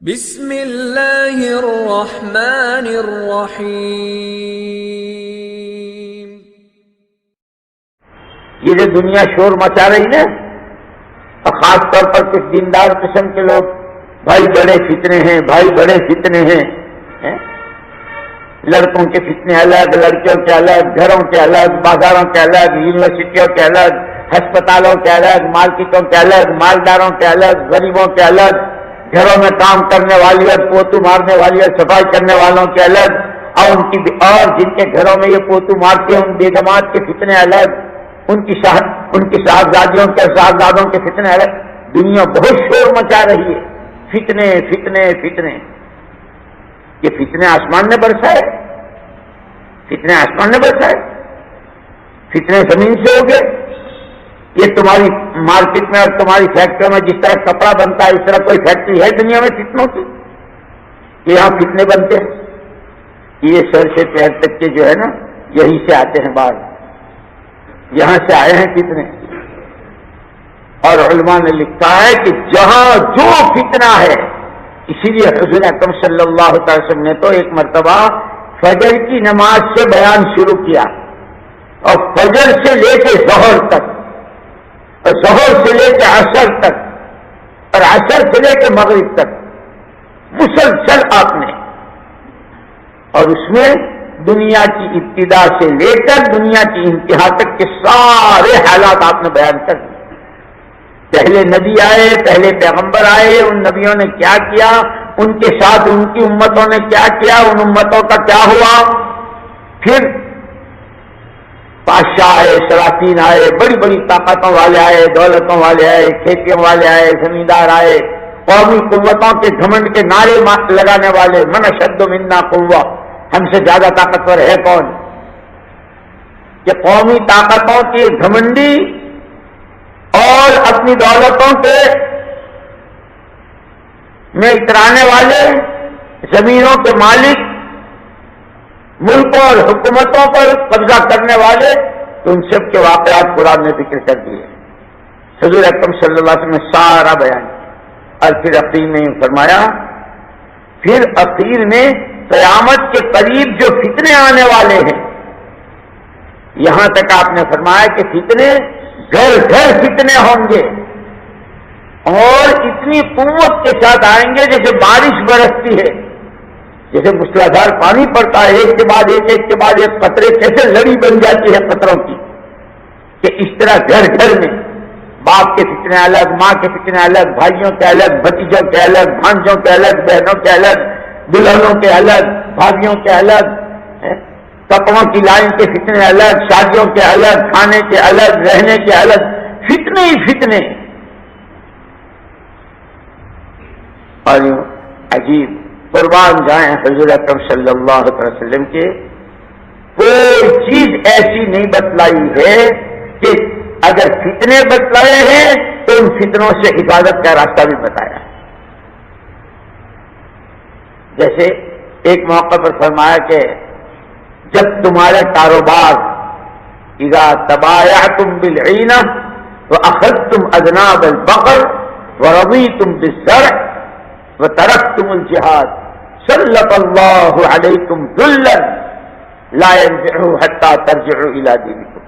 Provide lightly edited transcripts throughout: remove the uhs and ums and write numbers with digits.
بسم اللہ الرحمن الرحیم۔ یہ جو دنیا شور مچا رہی ہے، اور خاص طور پر کچھ دیندار قسم کے لوگ، بھائی بڑے فتنے ہیں، بھائی بڑے فتنے ہیں، لڑکوں کے فتنے الگ، لڑکیوں کے الگ، گھروں کے الگ، بازاروں کے الگ، یونیورسٹیوں کے الگ، ہسپتالوں کے الگ، مارکیٹوں کے الگ، مالداروں کے الگ، غریبوں کے الگ، گھروں میں کام کرنے والی اور پوتو مارنے والی اور صفائی کرنے والوں کے الگ، اور جن کے گھروں میں یہ پوتو مارتے ہیں ان بیگمات کے فتنے الگ، ان کی صاحبزادیوں کے صاحبزادوں کے فتنے الگ۔ دنیا بہت شور مچا رہی ہے، فتنے فتنے فتنے۔ یہ فتنے آسمان نے برسائے، فتنے آسمان نے برسائے، فتنے زمین سے ہو گئے۔ یہ تمہاری مارکیٹ میں اور تمہاری فیکٹریوں میں جس طرح کپڑا بنتا ہے، اس طرح کوئی فیکٹری ہے دنیا میں فتنوں کی؟ یہاں فتنے بنتے ہیں، یہ سر سے پیر تک کے جو ہے نا، یہی سے آتے ہیں باہر، یہاں سے آئے ہیں فتنے۔ اور علماء نے لکھا ہے کہ جہاں جو فتنہ ہے، اسی لیے حضور اکرم صلی اللہ تعالی وسلم نے تو ایک مرتبہ فجر کی نماز سے بیان شروع کیا، اور فجر سے لے کے ظہر تک، اور ظہر سے لے کے عصر تک، اور عصر سے لے کے مغرب تک مسلسل آپ نے، اور اس میں دنیا کی ابتدا سے لے کر دنیا کی انتہا تک کے سارے حالات آپ نے بیان کر دیے۔ پہلے نبی آئے، پہلے پیغمبر آئے، ان نبیوں نے کیا کیا، ان کے ساتھ ان کی امتوں نے کیا کیا، ان امتوں کا کیا ہوا، پھر بادشاہ آئے، سلاطین آئے، بڑی بڑی طاقتوں والے آئے، دولتوں والے آئے، کھیتیوں والے آئے، زمیندار آئے، قومی قوتوں کے گھمنڈ کے نعرے لگانے والے، من اشد منا قوہ، ہم سے زیادہ طاقتور ہے کون؟ کہ قومی طاقتوں کی گھمنڈی اور اپنی دولتوں کے میں اترانے والے، زمینوں کے مالک، ملکوں اور حکومتوں پر قبضہ کرنے والے، تو ان سب کے واقعات قرآن نے ذکر کر دیے۔ حضور اکرم صلی اللہ علیہ وسلم نے سارا بیان کیا، اور پھر اخیر میں فرمایا، پھر اخیر میں قیامت کے قریب جو فتنے آنے والے ہیں، یہاں تک آپ نے فرمایا کہ فتنے گھر گھر فتنے ہوں گے، اور اتنی قوت کے ساتھ آئیں گے جیسے بارش برستی ہے، جیسے موسلادھار پانی پڑتا ہے، ایک کے بعد ایک، ایک کے بعد ایک قطرے کیسے لڑی بن جاتی ہے قطروں کی، کہ اس طرح گھر گھر میں باپ کے فتنے الگ، ماں کے فتنے الگ، بھائیوں کے الگ، بھتیجوں کے الگ، بھانجوں کے الگ، بہنوں کے الگ، دلہنوں کے الگ، بھابھیوں کے الگ، کپڑوں کی لائن کے فتنے الگ، شادیوں کے الگ، کھانے کے الگ، رہنے کے الگ، فتنے ہی فتنے۔ اور عجیب، قربان جائیں حضور اکرم صلی اللہ علیہ وسلم کے، کوئی چیز ایسی نہیں بتلائی ہے کہ اگر فتنے بتلائے ہیں تو ان فتنوں سے حفاظت کا راستہ بھی بتایا۔ جیسے ایک موقع پر فرمایا کہ جب تمہارے کاروبار، اذا تبایعتم بالعینہ واخذتم اذناب البقر ورضیتم بالزرع وترکتم الجہاد سلط اللہ علیکم ذلا لا ينزعه حتى ترجعوا الى دینکم۔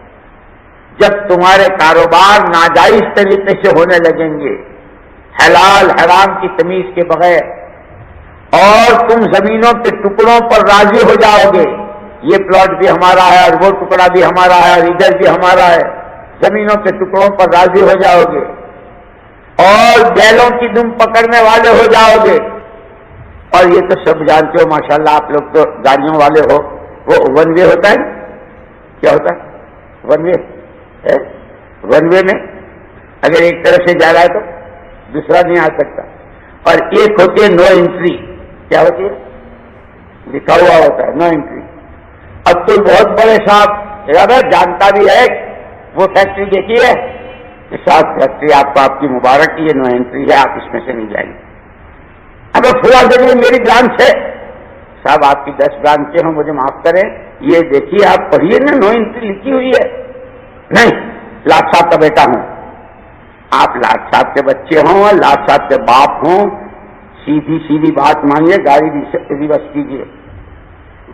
جب تمہارے کاروبار ناجائز طریقے سے ہونے لگیں گے، حلال حرام کی تمیز کے بغیر، اور تم زمینوں کے ٹکڑوں پر راضی ہو جاؤ گے، یہ پلاٹ بھی ہمارا ہے اور وہ ٹکڑا بھی ہمارا ہے اور ادھر بھی ہمارا ہے، زمینوں کے ٹکڑوں پر راضی ہو جاؤ گے، اور بیلوں کی دم پکڑنے والے ہو جاؤ گے، اور یہ تو سب جانتے ہو ماشاءاللہ، آپ لوگ تو گاڑیوں والے ہو، وہ ون وے ہوتا ہے، کیا ہوتا ہے ون وے؟ ون وے میں اگر ایک طرف سے جا رہا ہے تو دوسرا نہیں آ سکتا، اور ایک ہوتی ہے نو انٹری، کیا ہوتی ہے؟ لکھا ہوا ہوتا ہے نو انٹری۔ اب کوئی بہت بڑے صاحب جانتا بھی ہے، وہ فیکٹری دیکھی ہے، صاحب فیکٹری آپ کو آپ کی مبارک، یہ نو انٹری ہے، آپ اس میں سے نہیں جائیں گے۔ اب فلاں جگہ میری برانچ ہے، صاحب آپ کی 10 برانچیں ہوں، مجھے معاف کریں، یہ دیکھیے آپ پڑھیے نا، نو انٹری لکھی ہوئی ہے۔ نہیں، لاٹ صاحب کا بیٹا ہوں، آپ لاٹ صاحب کے بچے ہوں، لاٹ صاحب کے باپ ہوں، سیدھی سیدھی بات مانیے، گاڑی ریورس کیجیے،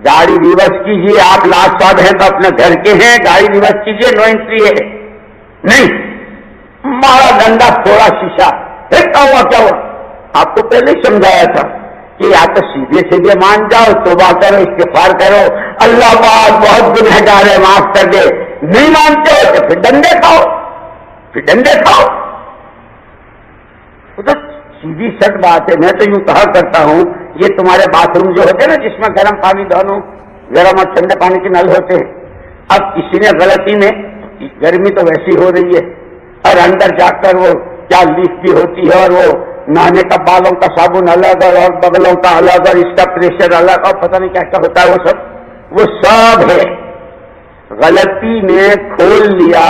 گاڑی ریورس کیجیے. آپ لاٹ صاحب ہیں تو اپنے گھر کے ہیں، گاڑی ریورس کیجیے، نو انٹری ہے. نہیں، مارا ڈنڈا، تھوڑا شیشہ، پھر کیا ہوا؟ کیا ہوا؟ آپ کو پہلے ہی سمجھایا تھا کہ یا تو سیدھے سیدھے مان جاؤ، توبہ کرو، استغفار کرو، اللہ پاک بہت گنہگار ہے معاف کر دے. نہیں مانتے ہو تو پھر ڈنڈے کھاؤ، پھر ڈنڈے کھاؤ. تو سیدھی سچ بات ہے. میں تو یوں کہا کرتا ہوں، یہ تمہارے باتھ روم جو ہوتے ہیں نا جس میں گرم پانی دونوں گرم اور ٹھنڈے پانی کے نل ہوتے ہیں، اب کسی نے غلطی میں، گرمی تو ویسی ہو رہی ہے، اور اندر جا کر وہ کیا لیف بھی ہوتی ہے، اور وہ نہانے کا بالوں کا صابن الگ اور بغلوں کا الگ اور اس کا پریشر الگ اور پتہ نہیں کیا کیا ہوتا ہے، وہ سب ہے. غلطی نے کھول لیا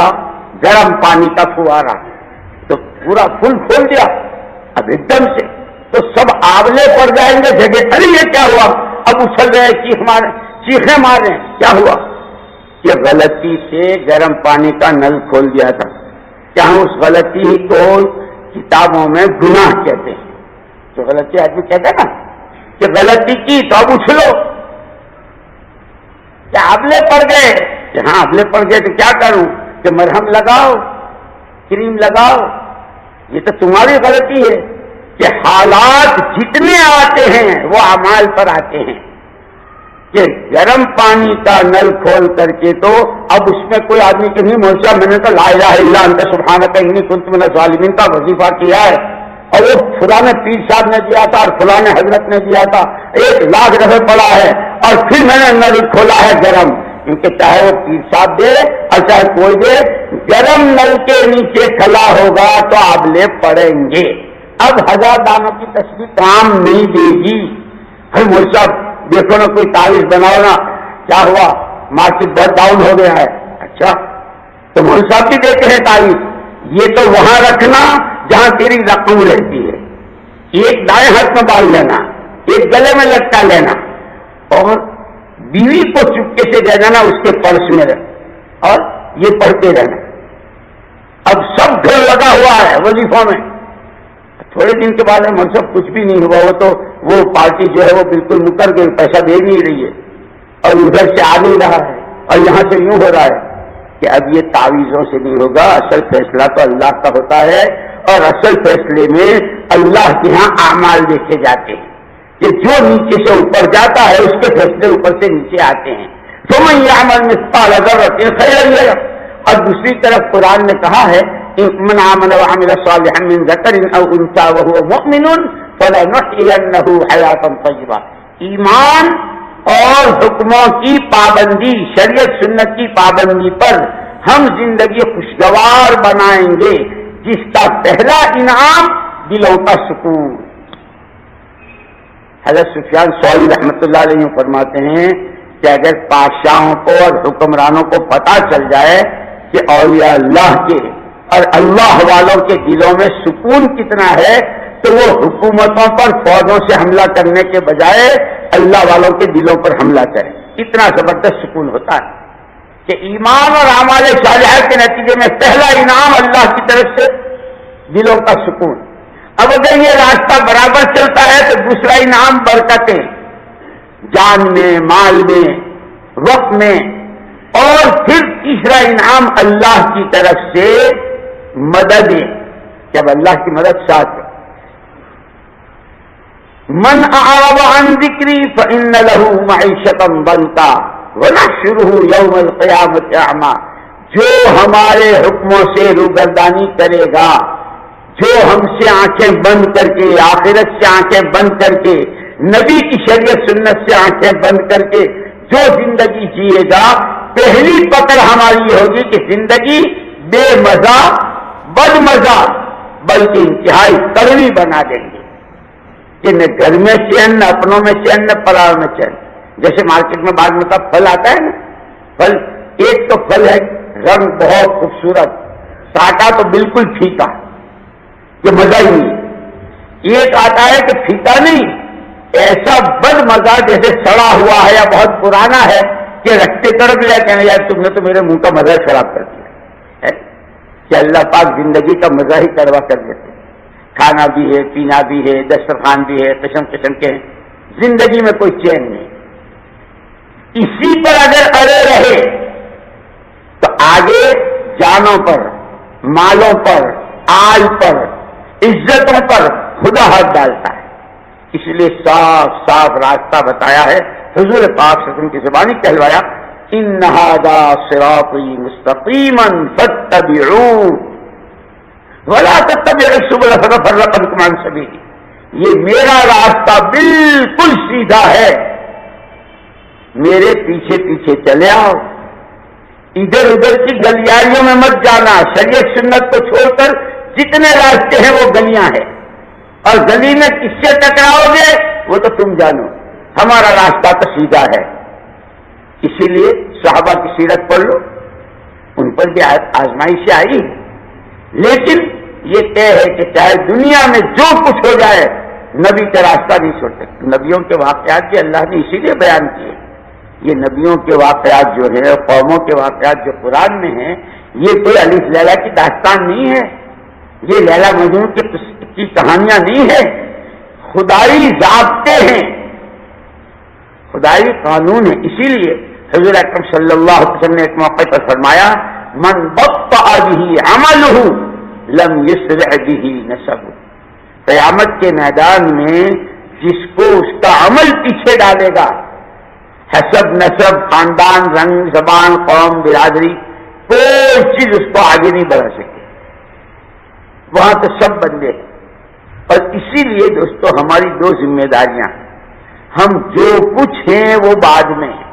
گرم پانی کا فوارہ، تو پورا فل کھول دیا اب ایک دم سے، تو سب آولے پڑ جائیں گے جگہ. ارے یہ کیا ہوا؟ اب اچھل رہے، چیخیں مار رہے ہیں. کیا ہوا؟ یہ غلطی سے گرم پانی کا نل کھول دیا تھا. کیا ہم اس غلطی کو کتابوں میں گناہ کہتے ہیں؟ جو غلطی آدمی کہتا ہے نا کہ غلطی کی تو اب اچھلو. کیا آبلے پڑ گئے؟ کہ ہاں آبلے پڑ گئے تو کیا کروں؟ کہ مرہم لگاؤ، کریم لگاؤ. یہ تو تمہاری غلطی ہے کہ حالات جتنے آتے ہیں وہ اعمال پر آتے ہیں. کہ گرم پانی کا نل کھول کر کے تو اب اس میں کوئی آدمی کہ نہیں مولوی صاحب میں نے تو لا الہ الا انت سبحانک انی کنت من الظالمین کا وظیفہ کیا ہے، اور وہ فلاں پیر صاحب نے دیا تھا اور فلاں حضرت نے دیا تھا، 1,00,000 دفعہ پڑا ہے، اور پھر میں نے نل کھولا ہے گرم. کیونکہ چاہے وہ پیر صاحب دے اور چاہے کوئی دے، گرم نل کے نیچے کھلا ہوگا تو آبلے پڑیں گے. اب 1000 دانوں کی تصویر کام نہیں دے گی. بھائی مولوی صاحب دیکھو نا کوئی تعویذ بناؤ نا. کیا ہوا؟ مارکیٹ بہت ڈاؤن ہو گیا ہے. اچھا تو مولوی صاحب بھی دیتے ہیں تعویذ. یہ تو وہاں رکھنا جہاں تیری رقم رہتی ہے. ایک دائیں ہاتھ میں ڈال لینا، ایک گلے میں لٹکا لینا، اور بیوی کو چپکے سے دے دینا اس کے پرس میں رکھ، اور یہ پڑھتے رہنا. اب سب گھر لگا ہوا ہے وظیفوں میں. تھوڑے دن کے بعد منصب کچھ بھی نہیں ہوا. وہ پارٹی جو ہے وہ بالکل مکر گئی، پیسہ دے نہیں رہی ہے، اور ادھر سے آ نہیں رہا ہے، اور یہاں سے یوں ہو رہا ہے کہ اب یہ تعویذوں سے نہیں ہوگا. اصل فیصلہ تو اللہ کا ہوتا ہے، اور اصل فیصلے میں اللہ کے ہاں اعمال دیکھے جاتے ہیں کہ جو نیچے سے اوپر جاتا ہے اس کے فیصلے اوپر سے نیچے آتے ہیں. فَمَن يَعْمَلْ مِثْقَالَ ذَرَّةٍ خَيْرًا يَرَهُ. اور دوسری طرف قرآن نے کہا ہے مَنْ آمَنَ وَعَمِلَ صَالِحًا مِنْ ذَكَرٍ أَوْ أُنثَىٰ وَهُوَ مُؤْمِنٌ فَلَنُحْيِيَنَّهُ حَيَاةً طَيِّبَةً. ایمان اور حکموں کی پابندی، شریعت سنت کی پابندی پر ہم زندگی خوشگوار بنائیں گے، جس کا پہلا انعام دلوں کا سکون. حضرت سفیان ثوری رحمۃ اللہ علیہ فرماتے ہیں کہ اگر بادشاہوں کو اور حکمرانوں کو پتہ چل جائے کہ اولیاء اللہ کے اور اللہ والوں کے دلوں میں سکون کتنا ہے، تو وہ حکومتوں پر فوجوں سے حملہ کرنے کے بجائے اللہ والوں کے دلوں پر حملہ کریں. اتنا زبردست سکون ہوتا ہے کہ ایمان اور اعمال صالحہ کے نتیجے میں پہلا انعام اللہ کی طرف سے دلوں کا سکون. اب اگر یہ راستہ برابر چلتا ہے تو دوسرا انعام برکتیں، جان میں، مال میں، وقت میں، اور پھر تیسرا انعام اللہ کی طرف سے مدد. جب اللہ کی مدد ساتھ ہے. من اعرض عن ذکری فإن له معیشۃ ضنکا ونحشره یوم القیامۃ اعمی. جو ہمارے حکموں سے روگردانی کرے گا، جو ہم سے آنکھیں بند کر کے، آخرت سے آنکھیں بند کر کے، نبی کی شریعت سنت سے آنکھیں بند کر کے جو زندگی جیے گا، پہلی پکڑ ہماری یہ ہوگی کہ زندگی بے مزہ، بد مزہ، بلکہ انتہائی کڑوی بنا دیں گے کہ نہ گھر میں چین، نہ اپنوں میں چین، نہ پراؤں میں چین. جیسے مارکیٹ میں بعض مطلب پھل آتا ہے نا، پھل ایک تو پھل ہے رنگ بہت خوبصورت، کاٹا تو بالکل پھیکا کہ مزہ ہی نہیں. ایک آتا ہے کہ پھیکا نہیں، ایسا بد مزہ جیسے سڑا ہوا ہے یا بہت پرانا ہے کہ رکھتے کڑک لیا کہ یار تم نے تو میرے منہ کا مزہ خراب کر دیا ہے. کہ اللہ پاک زندگی کا مزہ ہی کڑوا کر دیتے. کھانا بھی ہے، پینا بھی ہے، دسترخوان بھی ہے، قسم قسم کے ہیں، زندگی میں کوئی چین نہیں. اسی پر اگر اڑے رہے تو آگے جانوں پر، مالوں پر، آل پر، عزتوں پر خدا ہاتھ ڈالتا ہے. اس لیے صاف صاف راستہ بتایا ہے حضور پاک صلی اللہ علیہ وسلم کی زبانی کہلوایا، ان ھذا صراطی مستقیما فاتبعوہ ولا تتبعوا السبل فتفرق بکم عن سبیلہ. یہ میرا راستہ بالکل سیدھا ہے، میرے پیچھے پیچھے چلے آؤ، ادھر ادھر کی گلیاریوں میں مت جانا. شریعت سنت کو چھوڑ کر جتنے راستے ہیں وہ گلیاں ہیں، اور گلی میں کس سے ٹکراؤ گے وہ تو تم جانو. ہمارا راستہ تو سیدھا ہے. اسی لیے صحابہ کی سیرت پڑھ لو، ان پر بھی آزمائشیں آئی، لیکن یہ طے ہے کہ چاہے دنیا میں جو کچھ ہو جائے نبی کا راستہ نہیں چھوڑ سکتے. نبیوں کے واقعات بھی اللہ نے اسی لیے بیان کیے. یہ نبیوں کے واقعات جو ہیں، قوموں کے واقعات جو قرآن میں ہیں، یہ کوئی الف لیلا کی داستان نہیں ہے، یہ لیلا مجنون کی کہانیاں نہیں ہے. خدائی ضابطے ہیں، خدائی قانون ہے. اسی لیے حضور اکرم صلی اللہ علیہ وسلم نے ایک موقع پر فرمایا، من بطأ به عمله لم يسرع به نسبه. قیامت کے میدان میں جس کو اس کا عمل پیچھے ڈالے گا، حسب، نسب، خاندان، رنگ، زبان، قوم، برادری، کوئی چیز اس کو آگے نہیں بڑھا سکے. وہاں تو سب بندے ہیں. اور اسی لیے دوستو ہماری دو ذمہ داریاں، ہم جو کچھ ہیں وہ بعد میں ہیں.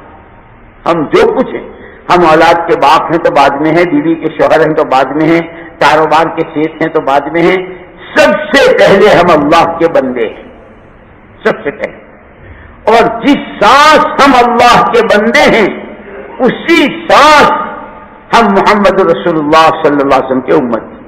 ہم جو کچھ ہیں، ہم اولاد کے باپ ہیں تو بعد میں ہیں، بیوی کے شوہر ہیں تو بعد میں ہیں، کاروبار کے سیٹ ہیں تو بعد میں ہیں. سب سے پہلے ہم اللہ کے بندے ہیں، سب سے پہلے. اور جس سانس ہم اللہ کے بندے ہیں اسی سانس ہم محمد رسول اللہ صلی اللہ علیہ وسلم کے امت ہیں.